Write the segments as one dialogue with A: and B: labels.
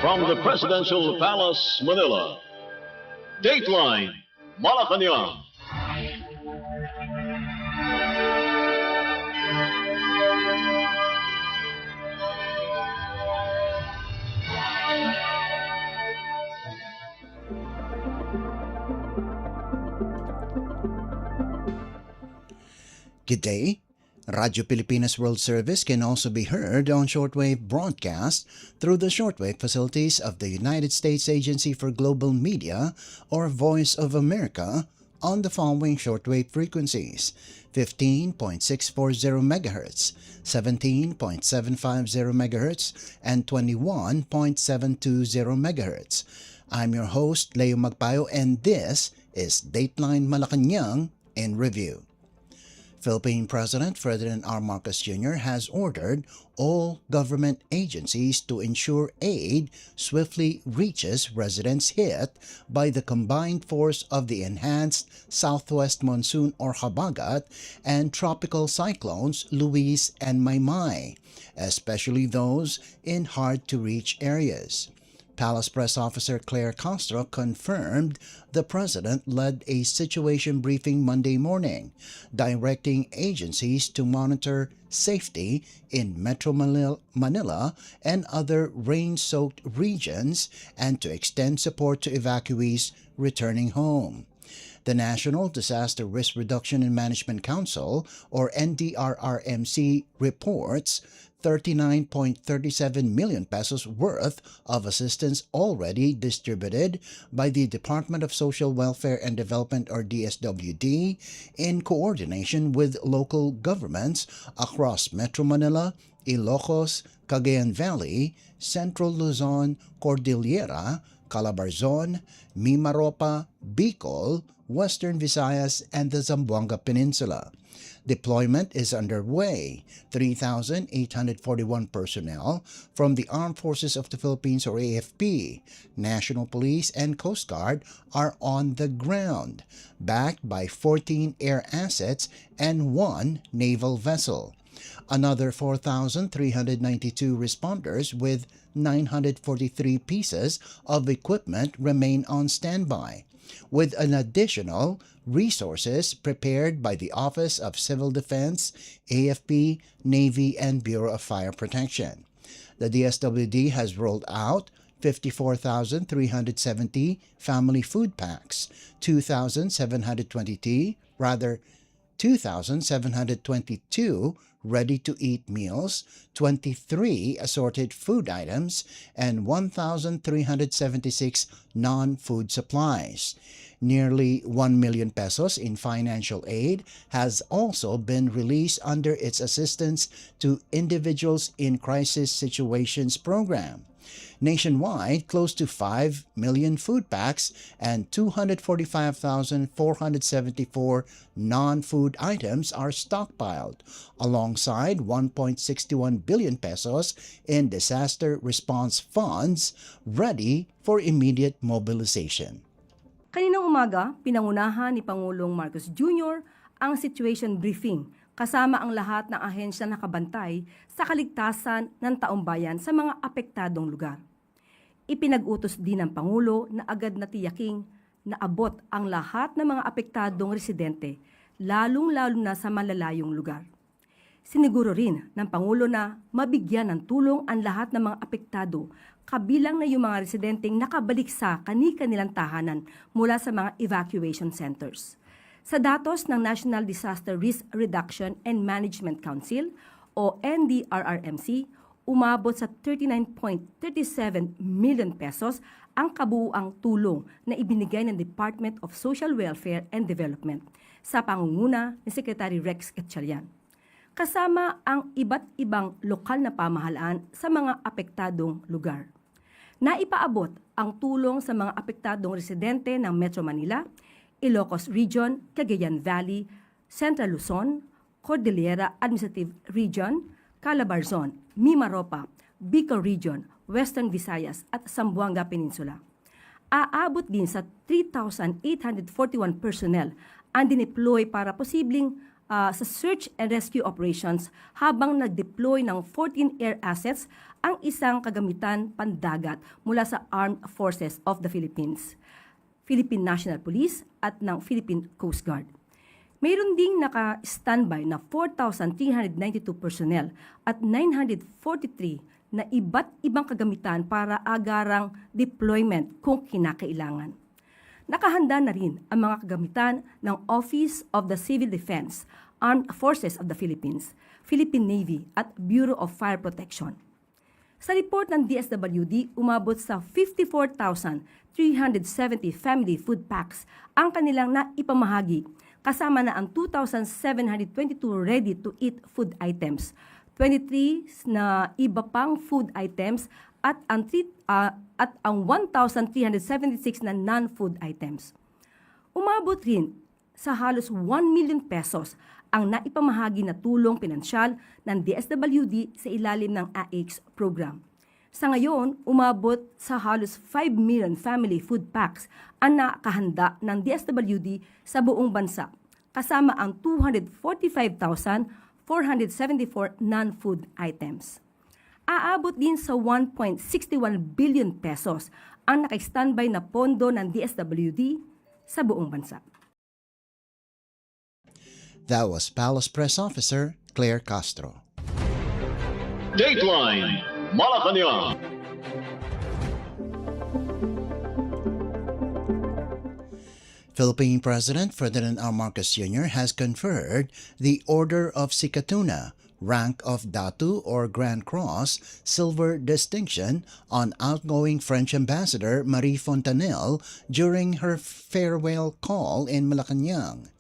A: From the Presidential Palace, Manila, Dateline Malacañang.
B: Good day. Radio Pilipinas World Service can also be heard on shortwave broadcast through the shortwave facilities of the United States Agency for Global Media or Voice of America on the following shortwave frequencies: 15.640 MHz, 17.750 MHz, and 21.720 MHz. I'm your host, Leo Magpayo, and this is Dateline Malacañang in Review. Philippine President Ferdinand R. Marcos Jr. has ordered all government agencies to ensure aid swiftly reaches residents hit by the combined force of the enhanced southwest monsoon or habagat and tropical cyclones Luis and Maymay, especially those in hard-to-reach areas. Palace Press Officer Claire Castro confirmed the President led a situation briefing Monday morning, directing agencies to monitor safety in Metro Manila and other rain-soaked regions and to extend support to evacuees returning home. The National Disaster Risk Reduction and Management Council, or NDRRMC, reports 39.37 million pesos worth of assistance already distributed by the Department of Social Welfare and Development, or DSWD, in coordination with local governments across Metro Manila, Ilocos, Cagayan Valley, Central Luzon, Cordillera, Calabarzon, Mimaropa, Bicol, Western Visayas, and the Zamboanga Peninsula. Deployment is underway. 3,841 personnel from the Armed Forces of the Philippines, or AFP, National Police, and Coast Guard are on the ground, backed by 14 air assets and 1 naval vessel. Another 4,392 responders with 943 pieces of equipment remain on standby, with an additional resources prepared by the Office of Civil Defense, AFP, Navy, and Bureau of Fire Protection. The DSWD has rolled out 54,370 family food packs, 2,722 ready-to-eat meals, 23 assorted food items, and 1,376 non-food supplies. Nearly 1 million pesos in financial aid has also been released under its Assistance to Individuals in Crisis Situations program. Nationwide, close to 5 million food packs and 245,474 non-food items are stockpiled, alongside 1.61 billion pesos in disaster response funds ready for immediate mobilization.
C: Kaninang umaga, pinangunahan ni Pangulong Marcos Jr. ang situation briefing kasama ang lahat ng ahensya na nakabantay sa kaligtasan ng taumbayan sa mga apektadong lugar. Ipinag-utos din ng Pangulo na agad na tiyaking naabot ang lahat ng mga apektadong residente, lalong-lalo na sa malalayong lugar. Siniguro rin ng Pangulo na mabigyan ng tulong ang lahat ng mga apektado, kabilang na yung mga residenteng nakabalik sa kani-kanilang tahanan mula sa mga evacuation centers. Sa datos ng National Disaster Risk Reduction and Management Council, o NDRRMC, umabot sa 39.37 million pesos ang kabuuang tulong na ibinigay ng Department of Social Welfare and Development sa pangunguna ni Secretary Rex Gatchalian, kasama ang iba't ibang lokal na pamahalaan sa mga apektadong lugar. Naipaabot ang tulong sa mga apektadong residente ng Metro Manila, Ilocos Region, Cagayan Valley, Central Luzon, Cordillera Administrative Region, Calabarzon, Mimaropa, Bicol Region, Western Visayas at Zamboanga Peninsula. Aabot din sa 3,841 personnel ang dineploy para posibleng sa search and rescue operations habang nag-deploy ng 14 air assets ang isang kagamitan pandagat mula sa Armed Forces of the Philippines, Philippine National Police at ng Philippine Coast Guard. Mayroon ding naka-standby na 4,392 personnel at 943 na iba't ibang kagamitan para agarang deployment kung kinakailangan. Nakahanda na rin ang mga kagamitan ng Office of the Civil Defense, Armed Forces of the Philippines, Philippine Navy at Bureau of Fire Protection. Sa report ng DSWD, umabot sa 54,370 family food packs ang kanilang naipamahagi, kasama na ang 2,722 ready-to-eat food items, 23 na iba pang food items at ang 1,376 na non-food items. Umabot rin sa halos 1 million pesos ang naipamahagi na tulong pinansyal ng DSWD sa ilalim ng AIX program. Sa ngayon, umabot sa halos 5 million family food packs ang nakahanda ng DSWD sa buong bansa, kasama ang 245,474 non-food items. Aabot din sa 1.61 billion pesos ang naka-standby na pondo ng DSWD sa buong bansa.
B: That was Palace Press Officer Claire Castro.
A: Dateline Malacañang.
B: Philippine President Ferdinand R. Marcos Jr. has conferred the Order of Sikatuna, rank of Datu or Grand Cross, Silver Distinction on outgoing French Ambassador Marie Fontanelle during her farewell call in Malacañang.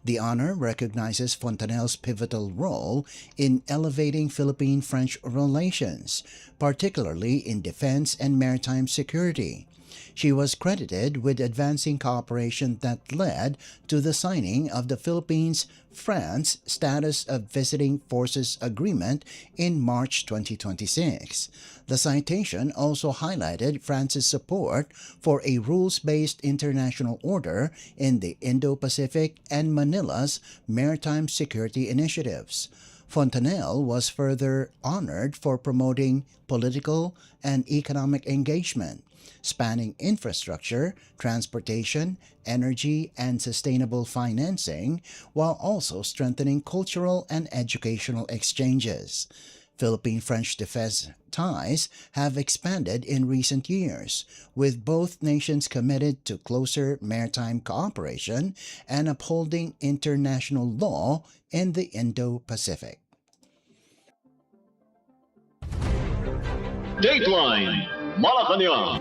B: The honor recognizes Fontanelle's pivotal role in elevating Philippine-French relations, particularly in defense and maritime security. She was credited with advancing cooperation that led to the signing of the Philippines-France Status of Visiting Forces Agreement in March 2026. The citation also highlighted France's support for a rules-based international order in the Indo-Pacific and Manila's maritime security initiatives. Fontanelle was further honored for promoting political and economic engagement, spanning infrastructure, transportation, energy, and sustainable financing, while also strengthening cultural and educational exchanges. Philippine-French defense ties have expanded in recent years, with both nations committed to closer maritime cooperation and upholding international law in the Indo-Pacific.
A: Dateline Malacañang.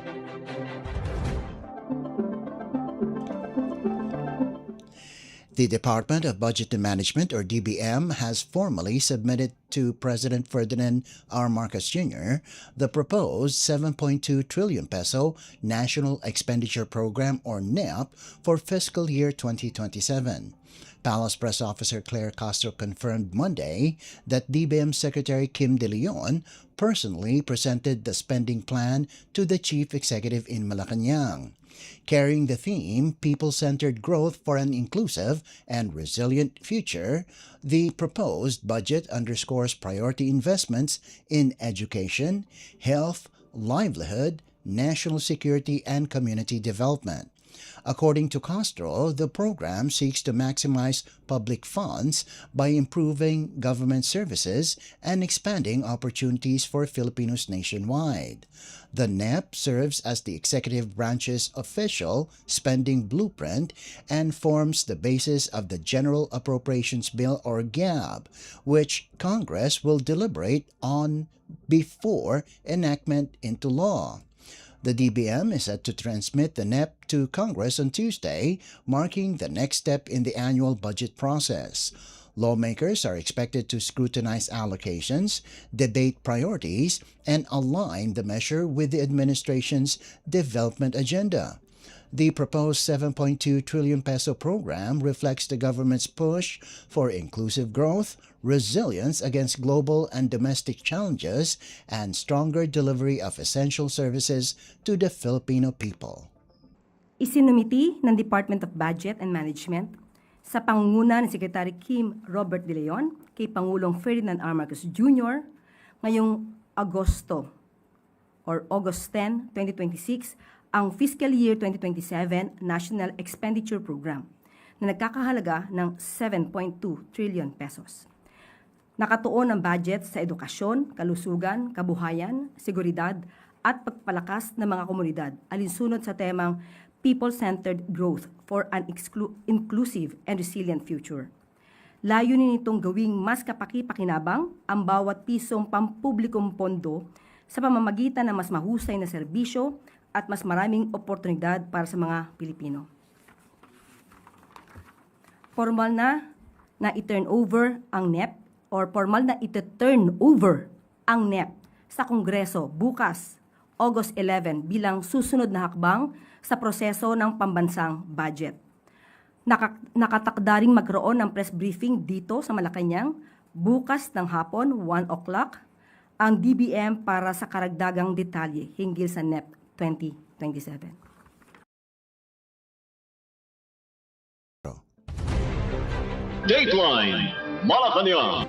B: The Department of Budget and Management, or DBM, has formally submitted to President Ferdinand R. Marcos Jr. the proposed 7.2 trillion peso National Expenditure Program, or NEP, for fiscal year 2027. Palace Press Officer Claire Castro confirmed Monday that DBM Secretary Kim De Leon personally presented the spending plan to the Chief Executive in Malacañang. Carrying the theme, People-Centered Growth for an Inclusive and Resilient Future, the proposed budget underscores priority investments in education, health, livelihood, national security, and community development. According to Castro, the program seeks to maximize public funds by improving government services and expanding opportunities for Filipinos nationwide. The NEP serves as the executive branch's official spending blueprint and forms the basis of the General Appropriations Bill, or GAB, which Congress will deliberate on before enactment into law. The DBM is set to transmit the NEP to Congress on Tuesday, marking the next step in the annual budget process. Lawmakers are expected to scrutinize allocations, debate priorities, and align the measure with the administration's development agenda. The proposed 7.2 trillion peso program reflects the government's push for inclusive growth, resilience against global and domestic challenges, and stronger delivery of essential services to the Filipino people.
C: Isinumiti ng Department of Budget and Management sa pangunguna ni Secretary Kim Robert De Leon kay Pangulong Ferdinand R. Marcos Jr. ngayong August 10, 2026, ang Fiscal Year 2027 National Expenditure Program na nagkakahalaga ng 7.2 trillion pesos. Nakatuon ang budget sa edukasyon, kalusugan, kabuhayan, seguridad at pagpalakas ng mga komunidad alinsunod sa temang People-Centered Growth for an Inclusive and Resilient Future. Layunin nitong gawing mas kapaki-pakinabang ang bawat pisong pampublikong pondo sa pamamagitan ng mas mahusay na serbisyo at mas maraming oportunidad para sa mga Pilipino. Formal na i-turn over ang NEP sa Kongreso bukas, August 11, bilang susunod na hakbang sa proseso ng pambansang budget. Nakatakda ring magkaroon ng press briefing dito sa Malacañang bukas ng hapon, 1 o'clock, ang DBM para sa karagdagang detalye hinggil sa NEP 2027.
A: Dateline Malacañang.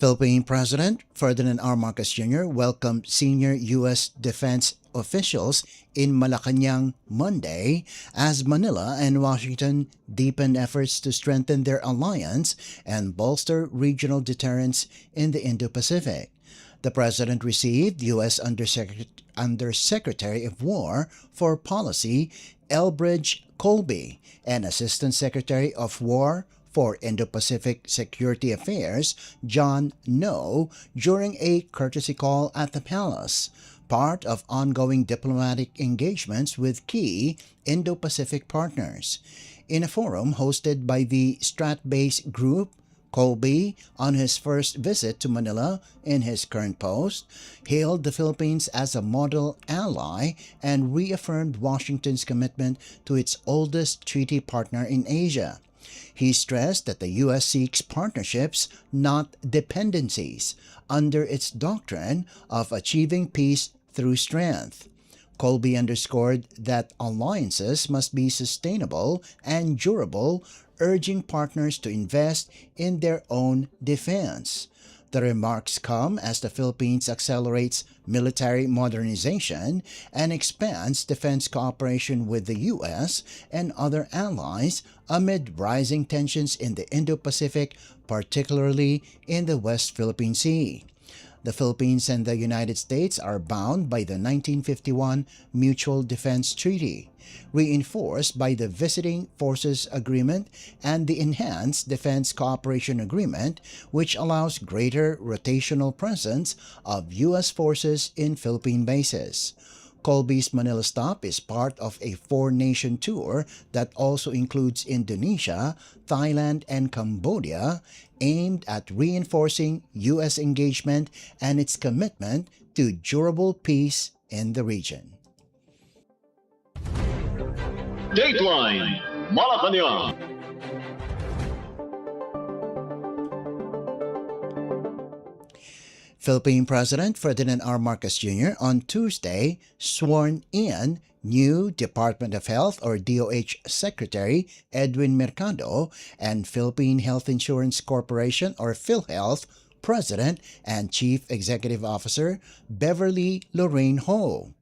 B: Philippine President Ferdinand R. Marcos Jr. welcomed senior U.S. defense officials in Malacañang Monday as Manila and Washington deepened efforts to strengthen their alliance and bolster regional deterrence in the Indo-Pacific. The President received U.S. Undersecretary of War for Policy Elbridge Colby and Assistant Secretary of War for Indo-Pacific Security Affairs, John No, during a courtesy call at the palace, part of ongoing diplomatic engagements with key Indo-Pacific partners. In a forum hosted by the Strat-based group, Colby, on his first visit to Manila in his current post, hailed the Philippines as a model ally and reaffirmed Washington's commitment to its oldest treaty partner in Asia. He stressed that the U.S. seeks partnerships, not dependencies, under its doctrine of achieving peace through strength. Colby underscored that alliances must be sustainable and durable, urging partners to invest in their own defense. The remarks come as the Philippines accelerates military modernization and expands defense cooperation with the U.S. and other allies amid rising tensions in the Indo-Pacific, particularly in the West Philippine Sea. The Philippines and the United States are bound by the 1951 Mutual Defense Treaty, reinforced by the Visiting Forces Agreement and the Enhanced Defense Cooperation Agreement, which allows greater rotational presence of U.S. forces in Philippine bases. Colby's Manila stop is part of a four-nation tour that also includes Indonesia, Thailand, and Cambodia, aimed at reinforcing U.S. engagement and its commitment to durable peace in the region.
A: Dateline Malacañang.
B: Philippine President Ferdinand R. Marcos Jr. on Tuesday sworn in new Department of Health or DOH Secretary Edwin Mercado and Philippine Health Insurance Corporation or PhilHealth President and Chief Executive Officer Beverly Lorraine Ho.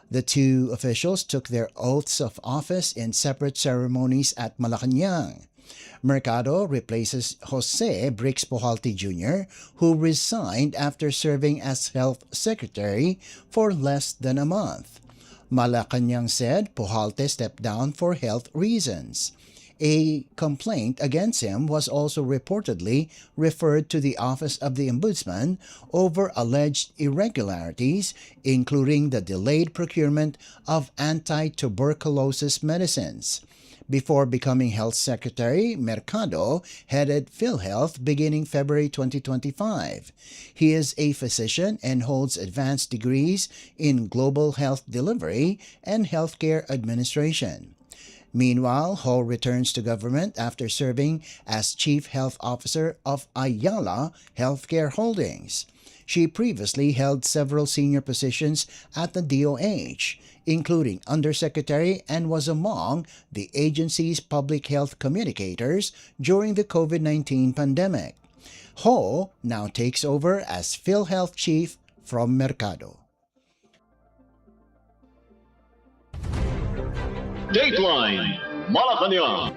B: The two officials took their oaths of office in separate ceremonies at Malacañang. Mercado replaces Jose Brix Pujalte Jr., who resigned after serving as Health Secretary for less than a month. Malacañang said Pujalte stepped down for health reasons. A complaint against him was also reportedly referred to the Office of the Ombudsman over alleged irregularities, including the delayed procurement of anti-tuberculosis medicines. Before becoming Health Secretary, Mercado headed PhilHealth beginning February 2025. He is a physician and holds advanced degrees in global health delivery and healthcare administration. Meanwhile, Ho returns to government after serving as Chief Health Officer of Ayala Healthcare Holdings. She previously held several senior positions at the DOH, including Undersecretary, and was among the agency's public health communicators during the COVID-19 pandemic. Ho now takes over as PhilHealth Chief from Mercado.
A: Dateline Malacañang.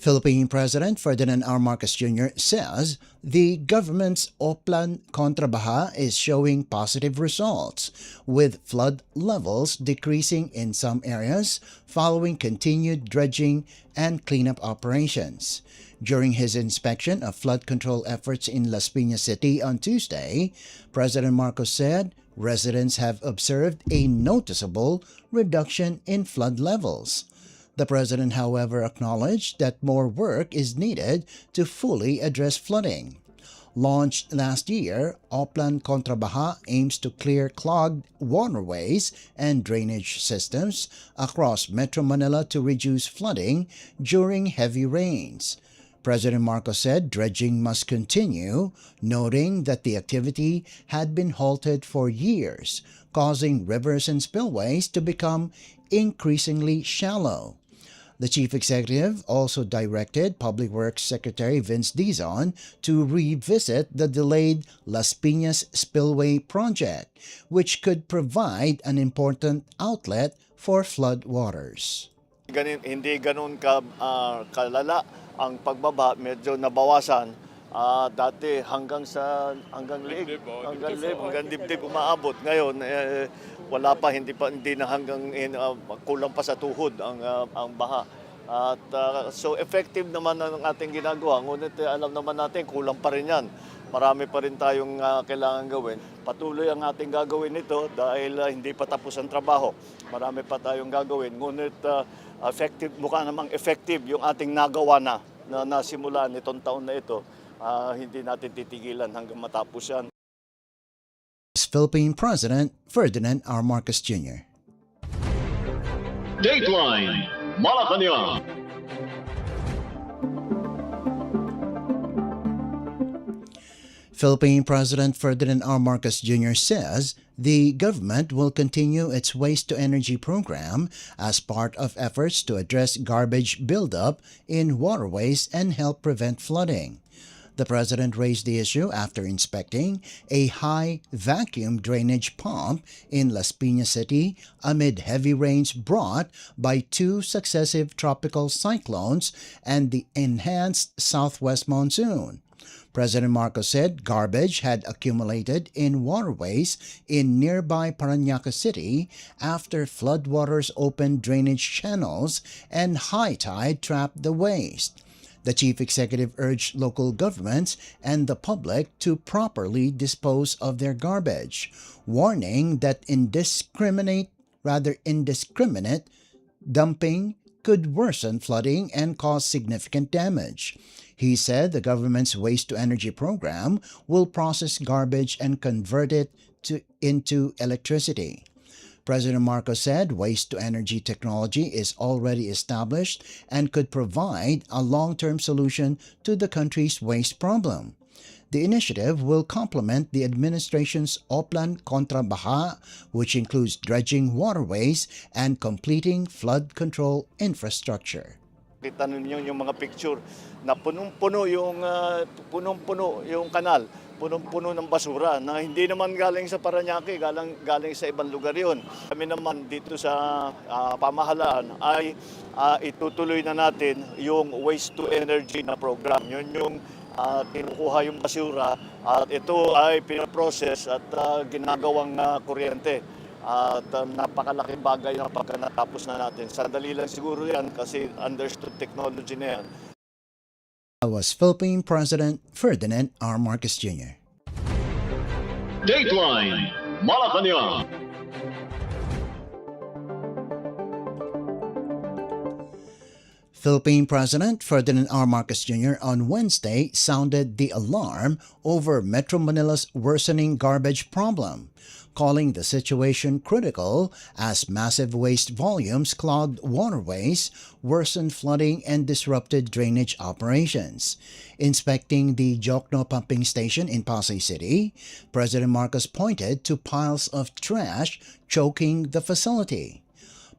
B: Philippine President Ferdinand R. Marcos Jr. says the government's Oplan Contra Baha is showing positive results, with flood levels decreasing in some areas following continued dredging and cleanup operations. During his inspection of flood control efforts in Las Piñas City on Tuesday, President Marcos said residents have observed a noticeable reduction in flood levels. The president, however, acknowledged that more work is needed to fully address flooding. Launched last year, Oplan Contra Baha aims to clear clogged waterways and drainage systems across Metro Manila to reduce flooding during heavy rains. President Marcos said dredging must continue, noting that the activity had been halted for years, causing rivers and spillways to become increasingly shallow. The chief executive also directed Public Works Secretary Vince Dizon to revisit the delayed Las Piñas Spillway project, which could provide an important outlet for flood waters.
D: Hindi ganun kalala ang pagbaba, medyo nabawasan. Dati hanggang dibdib umaabot. Ngayon wala pa, hindi na hanggang kulang pa sa tuhod ang baha. At so effective naman ang ating ginagawa, ngunit alam naman natin kulang pa rin yan. Marami pa rin tayong kailangan gawin. Patuloy ang ating gagawin ito dahil hindi pa tapos ang trabaho. Marami pa tayong gagawin, ngunit mukha namang effective yung ating nagawa na nasimulan itong taon na ito. Hindi natin titigilan hanggang matapos yan.
B: Philippine President Ferdinand R. Marcos Jr.
A: Dateline Malacañang.
B: Philippine President Ferdinand R. Marcos Jr. says the government will continue its waste-to-energy program as part of efforts to address garbage buildup in waterways and help prevent flooding. The president raised the issue after inspecting a high vacuum drainage pump in Las Piñas City amid heavy rains brought by two successive tropical cyclones and the enhanced southwest monsoon. President Marcos said garbage had accumulated in waterways in nearby Parañaque City after floodwaters opened drainage channels and high tide trapped the waste. The chief executive urged local governments and the public to properly dispose of their garbage, warning that indiscriminate dumping could worsen flooding and cause significant damage. He said the government's waste-to-energy program will process garbage and convert it into electricity. President Marcos said waste-to-energy technology is already established and could provide a long-term solution to the country's waste problem. The initiative will complement the administration's Oplan Contra Baha, which includes dredging waterways and completing flood control infrastructure.
D: Kita ninyo yung mga picture na punong-puno yung kanal, punong-puno ng basura na hindi naman galing sa Parañaque, galing sa ibang lugar yun. Kami naman dito sa pamahalaan ay itutuloy na natin yung waste to energy na program. Yun yung kinukuha yung basura at ito ay pinaprocess at ginagawang kuryente. At napakalaking bagay na pagka natapos na natin. Sandali lang siguro yan kasi understood technology na yan.
B: That was Philippine President Ferdinand R. Marcos Jr.
A: Dateline Malacañang.
B: Philippine President Ferdinand R. Marcos Jr. on Wednesday sounded the alarm over Metro Manila's worsening garbage problem, calling the situation critical as massive waste volumes clogged waterways, worsened flooding, and disrupted drainage operations. Inspecting the Jokno pumping station in Pasay City, President Marcos pointed to piles of trash choking the facility.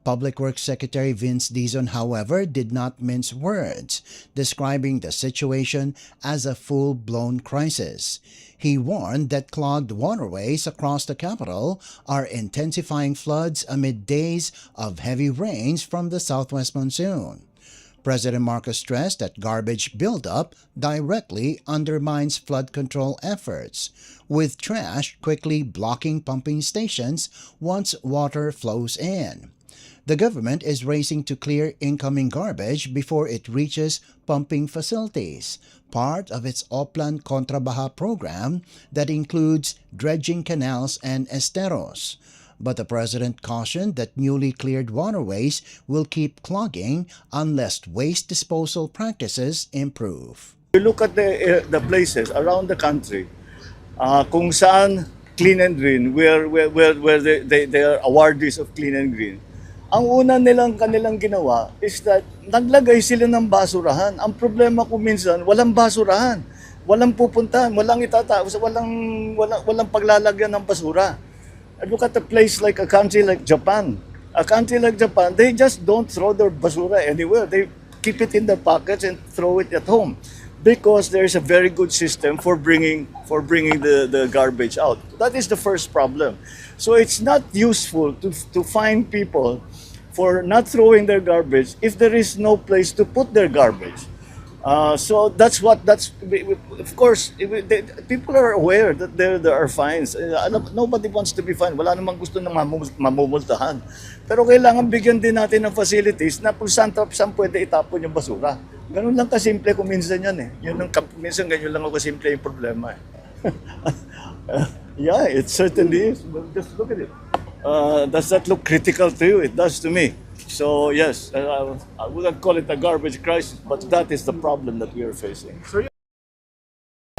B: Public Works Secretary Vince Dizon, however, did not mince words, describing the situation as a full-blown crisis. He warned that clogged waterways across the capital are intensifying floods amid days of heavy rains from the southwest monsoon. President Marcos stressed that garbage buildup directly undermines flood control efforts, with trash quickly blocking pumping stations once water flows in. The government is racing to clear incoming garbage before it reaches pumping facilities, part of its Oplan Kontrabaha program that includes dredging canals and esteros. But the president cautioned that newly cleared waterways will keep clogging unless waste disposal practices improve.
D: We look at the places around the country kung saan clean and green, where they are awardees of clean and green. Ang una kanilang ginawa is that naglagay sila ng basurahan. Ang problema ko minsan, walang basurahan. Walang pupuntahan, walang itatapos, walang paglalagyan ng basura. I look at a place like a country like Japan. A country like Japan, they just don't throw their basura anywhere. They keep it in their pockets and throw it at home because there's a very good system for bringing the garbage out. That is the first problem. So it's not useful to find people for not throwing their garbage if there is no place to put their garbage. So of course, people are aware that there are fines. Nobody wants to be fined. Wala namang gusto na mamumultahan. Pero kailangan bigyan din natin ng facilities na kung saan pwede itapon yung basura. Ganun lang kasimple kung minsan yan eh. Minsan ganyan lang kasimple yung problema eh. Yeah, it certainly is. Just look at it. Does that look critical to you? It does to me. So yes, I wouldn't call it a garbage crisis, but that is the problem that we are facing.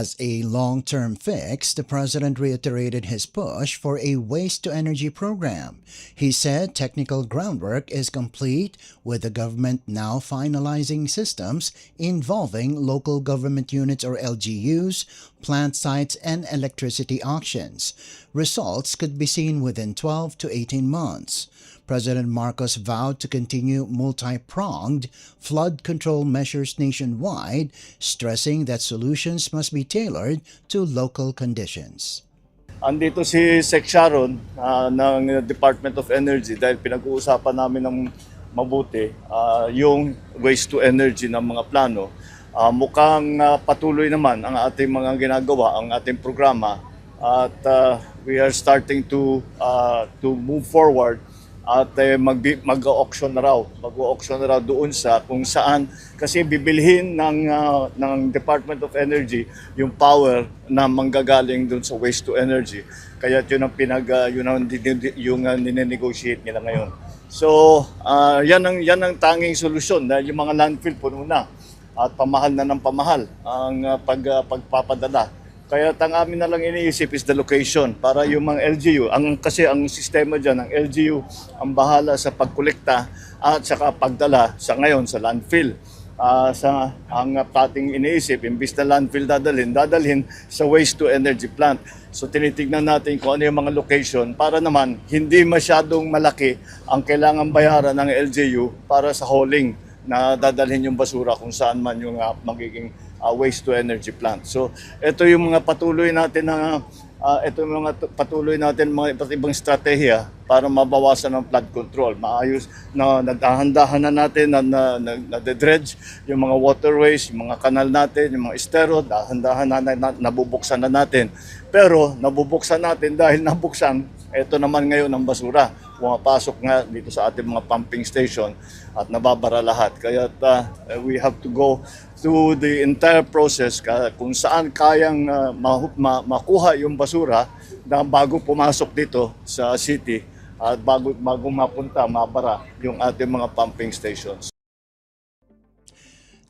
B: As a long-term fix, the president reiterated his push for a waste-to-energy program. He said technical groundwork is complete, with the government now finalizing systems involving local government units or LGUs, plant sites, and electricity auctions. Results could be seen within 12 to 18 months. President Marcos vowed to continue multi-pronged flood control measures nationwide, stressing that solutions must be tailored to local conditions.
D: Andito si Sec Sharon ng Department of Energy dahil pinag-uusapan namin ng mabuti yung waste to energy ng mga plano. Mukhang patuloy naman ang ating mga ginagawa, ang ating programa at we are starting to move forward. At mag-auction na raw doon sa kung saan kasi bibilhin ng Department of Energy yung power na manggagaling doon sa waste to energy. Kaya yun ang ninenegotiate nila ngayon. So yan ang tanging solusyon dahil yung mga landfill puno na at pamahal na ng pamahal ang pagpapadala. Kaya ang amin na lang iniisip is the location para yung mga LGU, kasi ang sistema dyan, ang LGU ang bahala sa pagkolekta at saka pagdala sa ngayon sa landfill. Ang ating iniisip, imbis na landfill dadalhin sa waste to energy plant. So tinitignan natin kung ano yung mga location para naman hindi masyadong malaki ang kailangan bayaran ng LGU para sa hauling na dadalhin yung basura kung saan man yung magiging waste to energy plant. So ito yung mga patuloy natin mga iba't ibang strategiya para mabawasan ang flood control. Maayos na nagdahan-dahan na natin na dredge yung mga waterways, yung mga kanal natin, yung mga estero, dahan-dahan na nabubuksan na natin. Pero nabubuksan natin dahil nabuksan, ito naman ngayon ang basura. Pumapasok nga dito sa ating mga pumping station at nababara lahat. Kaya we have to go through the entire process kung saan kayang makuha yung basura na bago pumasok dito sa city at bago mapunta, mabara yung ating mga pumping stations.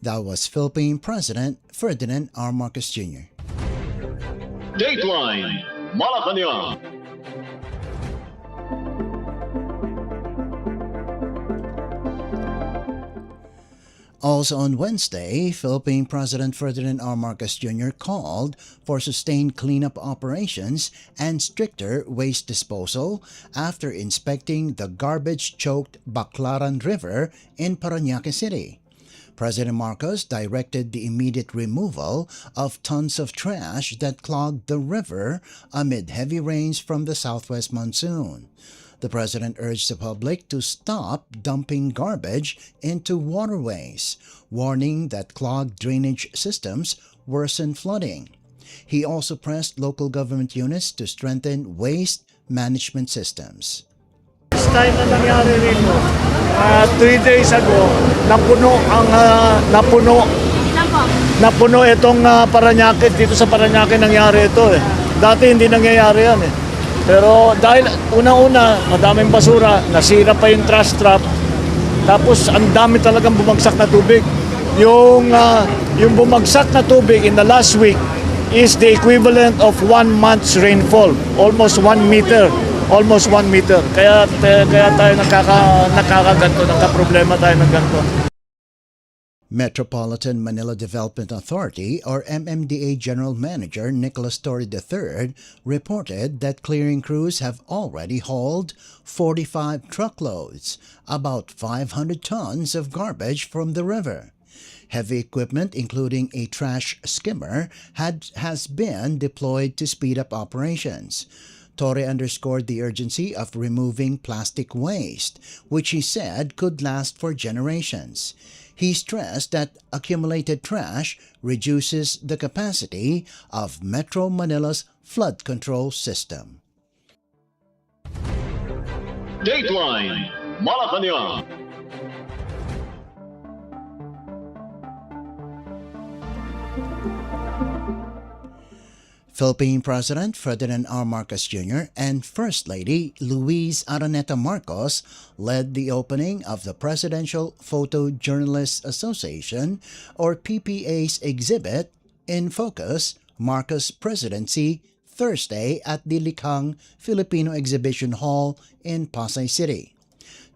B: That was Philippine President Ferdinand R. Marcos Jr.
A: Dateline Malacañang.
B: Also on Wednesday, Philippine President Ferdinand R. Marcos Jr. called for sustained cleanup operations and stricter waste disposal after inspecting the garbage-choked Baclaran River in Parañaque City. President Marcos directed the immediate removal of tons of trash that clogged the river amid heavy rains from the southwest monsoon. The president urged the public to stop dumping garbage into waterways, warning that clogged drainage systems worsen flooding. He also pressed local government units to strengthen waste management systems.
D: Last time na nangyari rin, 3 days ago, napuno itong Parañaque. Dito sa Parañaque nangyari ito eh. Dati hindi nangyayari yan eh. Pero dahil una-una, madaming basura, nasira pa yung trash trap, tapos ang dami talagang bumagsak na tubig. Yung bumagsak na tubig in the last week is the equivalent of 1 month's rainfall, almost 1 meter. Kaya tayo nakakaganto, nagka-problema tayo ng ganito.
B: Metropolitan Manila Development Authority or MMDA General Manager Nicholas Torre III reported that clearing crews have already hauled 45 truckloads, about 500 tons of garbage from the river. Heavy equipment, including a trash skimmer, has been deployed to speed up operations. Torre underscored the urgency of removing plastic waste, which he said could last for generations. He stressed that accumulated trash reduces the capacity of Metro Manila's flood control system.
A: Dateline Malacañang.
B: Philippine President Ferdinand R. Marcos Jr. and First Lady Luis Araneta Marcos led the opening of the Presidential Photojournalists Association or PPA's exhibit In Focus, Marcos Presidency, Thursday at the Likhang Filipino Exhibition Hall in Pasay City.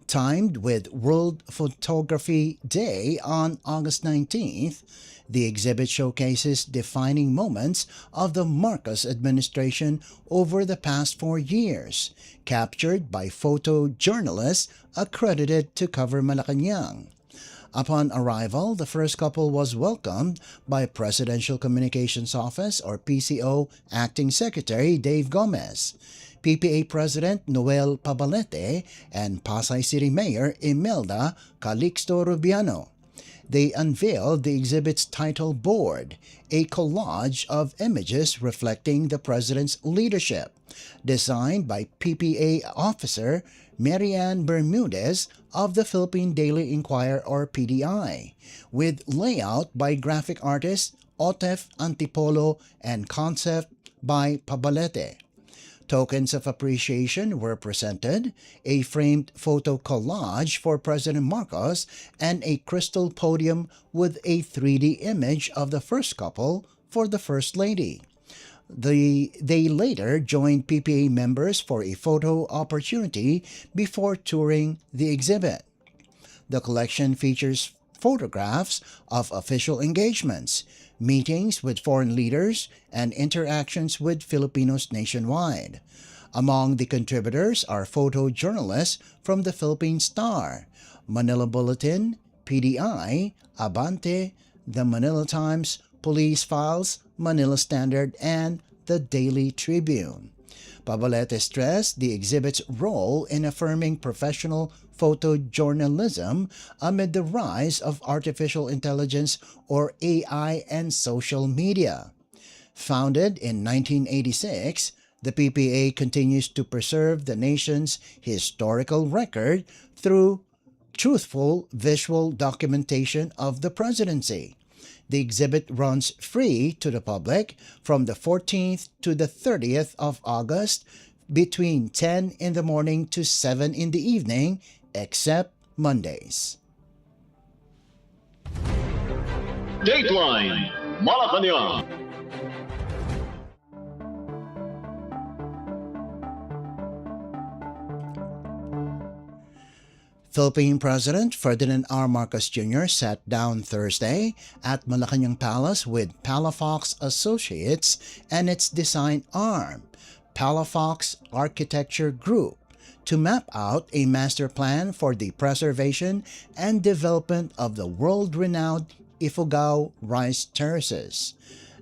B: Timed with World Photography Day on August 19th, the exhibit showcases defining moments of the Marcos administration over the past 4 years, captured by photojournalists accredited to cover Malacañang. Upon arrival, the first couple was welcomed by Presidential Communications Office or PCO Acting Secretary Dave Gomez, PPA President Noel Pabalete, and Pasay City Mayor Imelda Calixto Rubiano. They unveiled the exhibit's title board, a collage of images reflecting the president's leadership, designed by PPA officer Marianne Bermudez of the Philippine Daily Inquirer or PDI, with layout by graphic artist Otef Antipolo and concept by Pabalete. Tokens of appreciation were presented, a framed photo collage for President Marcos, and a crystal podium with a 3D image of the first couple for the First Lady. They later joined PPA members for a photo opportunity before touring the exhibit. The collection features photographs of official engagements, meetings with foreign leaders, and interactions with Filipinos nationwide. Among the contributors are photojournalists from the Philippine Star, Manila Bulletin, PDI, Abante, the Manila Times, Police Files, Manila Standard, and the Daily Tribune. Pabalete stressed the exhibit's role in affirming professional photojournalism amid the rise of artificial intelligence or AI and social media. Founded in 1986, the PPA continues to preserve the nation's historical record through truthful visual documentation of the presidency. The exhibit runs free to the public from the 14th to the 30th of August between 10 in the morning to 7 in the evening, except Mondays.
A: Dateline Malacañang.
B: Philippine President Ferdinand R. Marcos Jr. sat down Thursday at Malacañang Palace with Palafox Associates and its design arm, Palafox Architecture Group, to map out a master plan for the preservation and development of the world-renowned Ifugao rice terraces.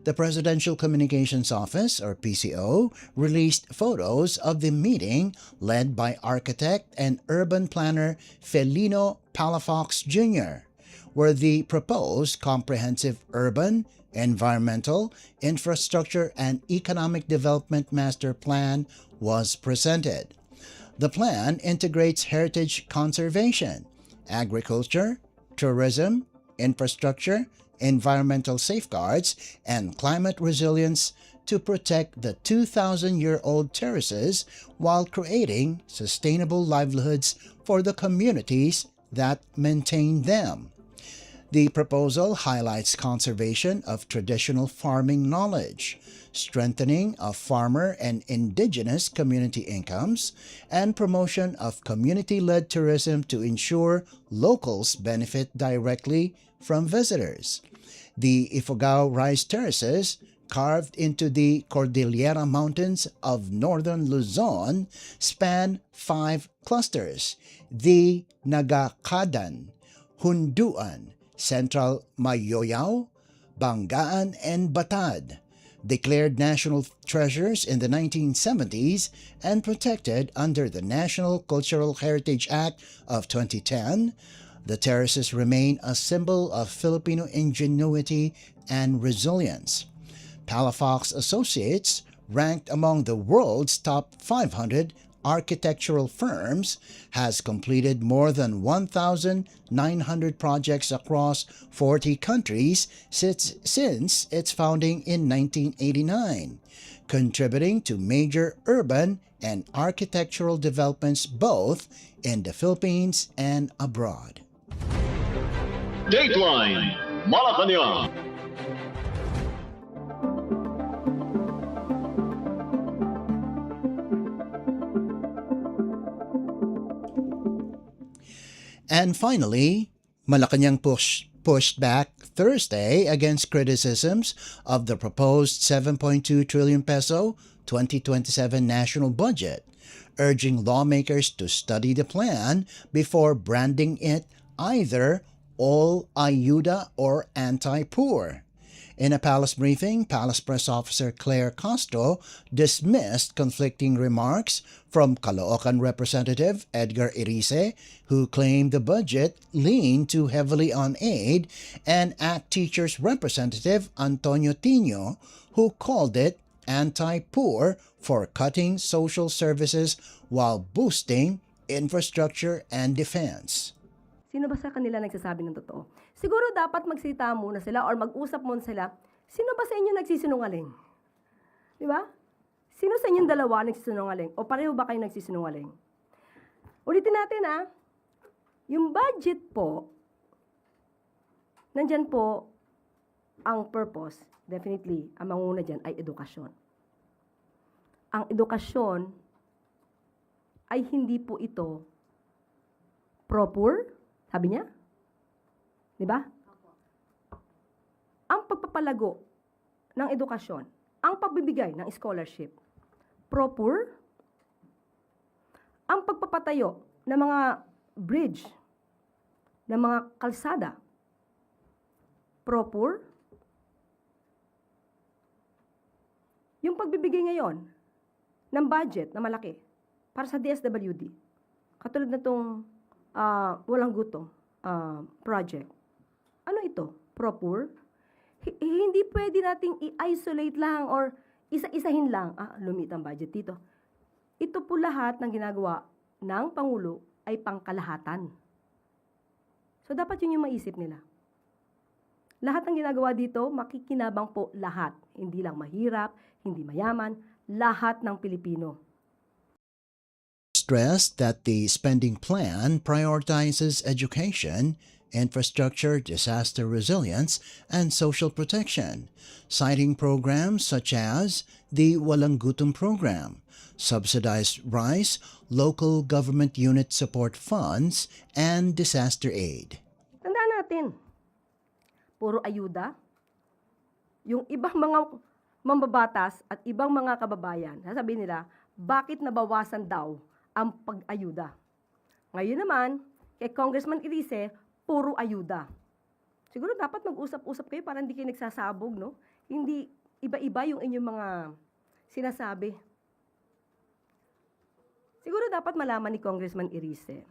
B: The Presidential Communications Office, or PCO, released photos of the meeting led by architect and urban planner Felino Palafox Jr., where the proposed comprehensive urban, environmental, infrastructure, and economic development master plan was presented. The plan integrates heritage conservation, agriculture, tourism, infrastructure, environmental safeguards, and climate resilience to protect the 2,000-year-old terraces while creating sustainable livelihoods for the communities that maintain them. The proposal highlights conservation of traditional farming knowledge, strengthening of farmer and indigenous community incomes, and promotion of community-led tourism to ensure locals benefit directly from visitors. The Ifugao rice terraces, carved into the Cordillera Mountains of northern Luzon, span 5 clusters: the Nagakadan, Hunduan, Central Mayoyaw, Bangaan, and Batad. Declared national treasures in the 1970s and protected under the National Cultural Heritage Act of 2010, the terraces remain a symbol of Filipino ingenuity and resilience. Palafox Associates, ranked among the world's top 500 architectural firms, has completed more than 1,900 projects across 40 countries since its founding in 1989, contributing to major urban and architectural developments both in the Philippines and abroad.
A: Dateline Malacañang.
B: And finally, Malacañang pushed back Thursday against criticisms of the proposed 7.2 trillion peso 2027 national budget, urging lawmakers to study the plan before branding it either all ayuda or anti-poor. In a palace briefing, Palace Press Officer Claire Castro dismissed conflicting remarks from Caloocan Representative Edgar Irice, who claimed the budget leaned too heavily on aid, and ACT Teachers Representative Antonio Tino, who called it anti-poor for cutting social services while boosting infrastructure and defense.
C: Sino ba sa kanila nagsasabi ng totoo? Siguro dapat magsalita muna sila or mag-usap muna sila. Sino ba sa inyo nagsisinungaling? Di ba? Sino sa inyong dalawa nagsisinungaling? O pareho ba kayo nagsisinungaling? Ulitin natin yung budget po, nandyan po ang purpose. Definitely, ang manguna dyan ay edukasyon. Ang edukasyon ay hindi po ito pro-poor, sabi niya. Di ba? Ang pagpapalago ng edukasyon, ang pagbibigay ng scholarship, pro-poor, ang pagpapatayo ng mga bridge, ng mga kalsada, pro-poor, yung pagbibigay ngayon ng budget na malaki para sa DSWD, katulad na itong walang gutom project. Ano ito? Pro-poor? Hindi pwede nating i-isolate lang or isa-isahin lang. Lumit ang budget dito. Ito po lahat ng ginagawa ng Pangulo ay pangkalahatan. So, dapat yun yung maisip nila. Lahat ng ginagawa dito, makikinabang po lahat. Hindi lang mahirap, hindi mayaman, lahat ng Pilipino.
B: Stressed that the spending plan prioritizes education, infrastructure, disaster resilience, and social protection, citing programs such as the Walang Gutom Program, subsidized rice, local government unit support funds, and disaster aid.
C: Tandaan natin, puro ayuda. Yung ibang mga mambabatas at ibang mga kababayan, sasabihin nila, bakit nabawasan daw ang pag-ayuda? Ngayon naman, kay Congressman Irice, puro ayuda. Siguro dapat mag-usap-usap kayo para hindi kayo nagsasabog, no? Hindi iba-iba yung inyong mga sinasabi. Siguro dapat malaman ni Congressman Irice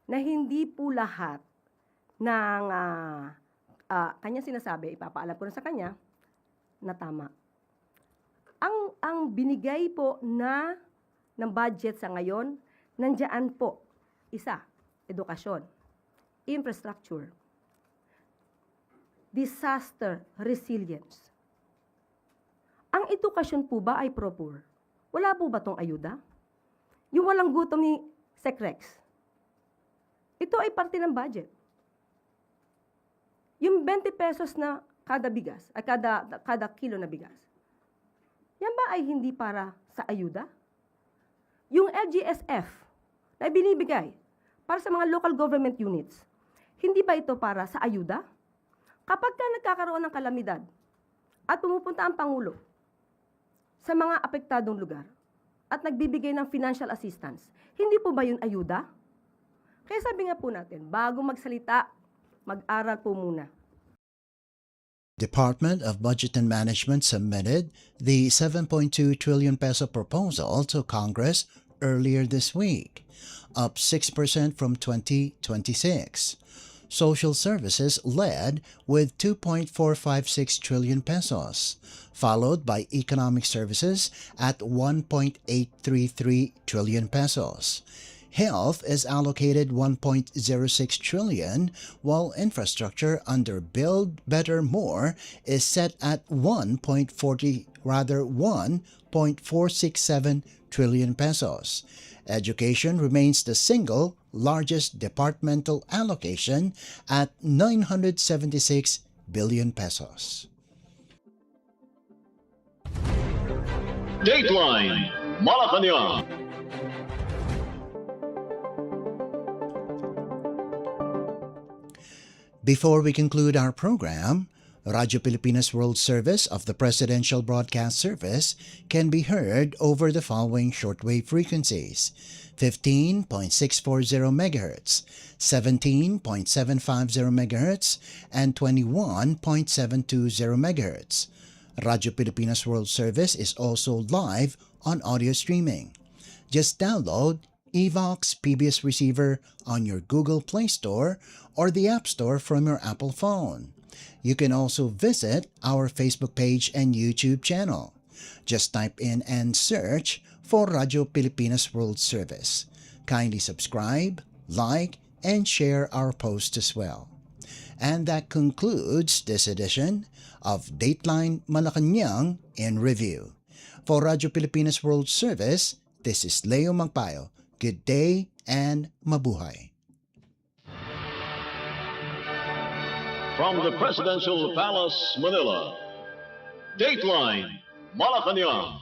C: na hindi po lahat ng kanya sinasabi, ipapaalam ko na sa kanya, na tama. Ang binigay po ng budget sa ngayon, nandiyan po, isa, edukasyon, infrastructure, disaster resilience. Ang edukasyon po ba ay proper? Wala po ba itong ayuda? Yung walang gutom ni Secrex, ito ay parte ng budget. Yung 20 pesos na kada bigas, ay kada kilo na bigas, yan ba ay hindi para sa ayuda? Yung LGSF na binibigay para sa mga local government units, hindi ba ito para sa ayuda? Kapag ka nagkakaroon ng kalamidad at pumupunta ang Pangulo sa mga apektadong lugar at nagbibigay ng financial assistance, hindi po ba yun ayuda? Kaya sabi nga po natin, bago magsalita, mag-aral po muna.
B: Department of Budget and Management submitted the 7.2 trillion peso proposal to Congress earlier this week, up 6% from 2026. Social services led with 2.456 trillion pesos, followed by economic services at 1.833 trillion pesos. Health is allocated 1.06 trillion, while infrastructure under Build Better More is set at 1.467 trillion pesos. Education remains the single largest departmental allocation at 976 billion pesos.
A: Dateline Malacañang.
B: Before we conclude our program, Radyo Pilipinas World Service of the Presidential Broadcast Service can be heard over the following shortwave frequencies: 15.640 MHz, 17.750 MHz, and 21.720 MHz. Radyo Pilipinas World Service is also live on audio streaming. Just download Evox PBS Receiver on your Google Play Store or the App Store from your Apple phone. You can also visit our Facebook page and YouTube channel. Just type in and search for Radyo Pilipinas World Service. Kindly subscribe, like, and share our posts as well. And that concludes this edition of Dateline Malacañang in Review. For Radyo Pilipinas World Service, this is Leo Magpayo. Good day and mabuhay.
A: From the Presidential Palace, Manila, Dateline Malacañang.